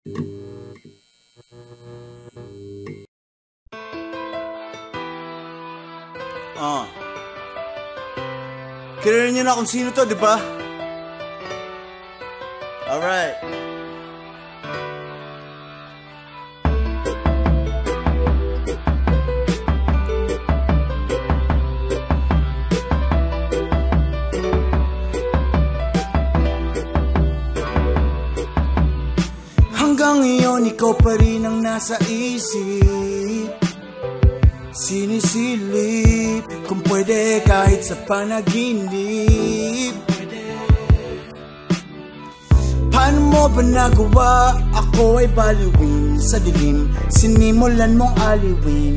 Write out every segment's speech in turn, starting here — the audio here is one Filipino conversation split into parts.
Kilala niyo na kung sino to, di ba? Alright. Hanggang ngayon, ikaw pa rin ang nasa isip. Sinisilip kung pwede kahit sa panaginip. Paano mo ba nagawa? Ako ay baliwin sa dilim. Sinimulan mong aliwin.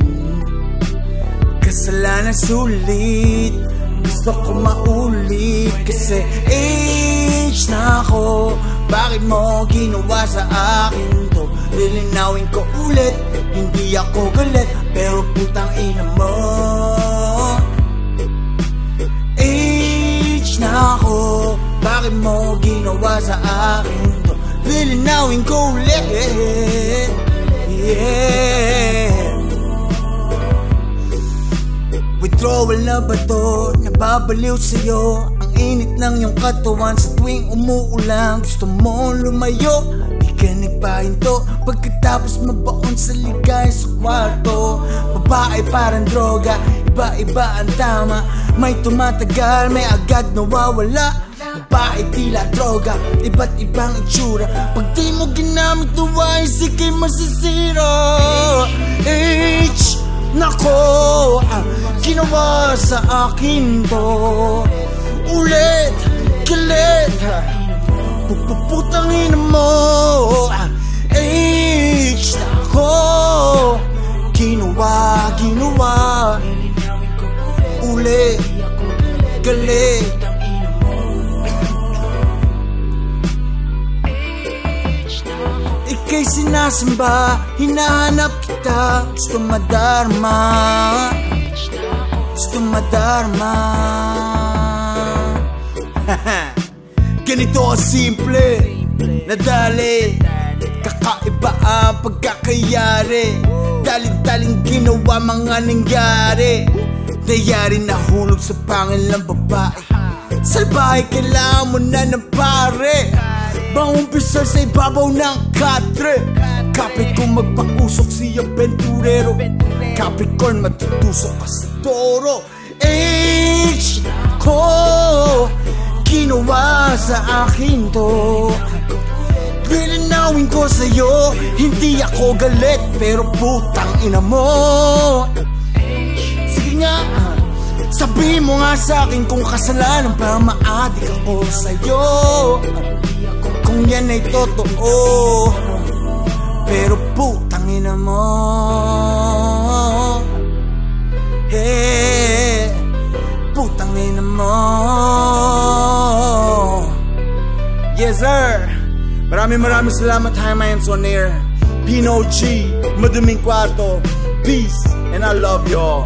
Kasalanan sulit. Gusto ko maulit. Kasi age na ako. Bakit mo ginawa sa akin to? Lilinawin ko ulit. Hindi ako galit, pero putang ina mo. Age na ako. Bakit mo ginawa sa akin to? Lilinawin ko ulit. Yeah. Withdrawal na ba to? Nababaliw sa'yo. Ang init ng iyong katawan sa tuwing umuulan. Gusto mo lumayo, di ka nagpahinto. Pagkatapos mabaon sa ligay sa kwarto. Babae parang droga, iba-iba ang tama. May tumatagal, may agad nawawala. Babae tila droga, iba't ibang itsura. Pag di mo ginamit tuwa, sikay masisira. H, nako, ginawa sa akin to. Ulit, galit, puputangin mo. H, nako, ginawa. Ulit, galit. Ika'y sinasamba, hinahanap kita. Gusto madarma, gusto madarma. Ganito ang simple, nadali. Kakaiba ang pagkakayari. Daling-daling ginawa mga nangyari. Nayari nahulog sa pangil ng babae. Salbahe kailangan mo na ng pare. Bang-umpisa sa ibabaw ng katre. Kapit kong magpakusok siya benturero. Capricorn matutusok ka sa toro. H ko ginawa sa akin to. Lilinawin ko sa'yo, hindi ako galit, pero putang ina mo. Sige nga, sabihin mo nga sa'kin kung kasalanan pa maadik ako sa'yo. Kung yan ay totoo, pero putang ina mo. Hey, putang ina mo. Yes sir. Maraming salamat, Highminds on Air. Pino G, Maduming Kwarto. Peace and I love y'all.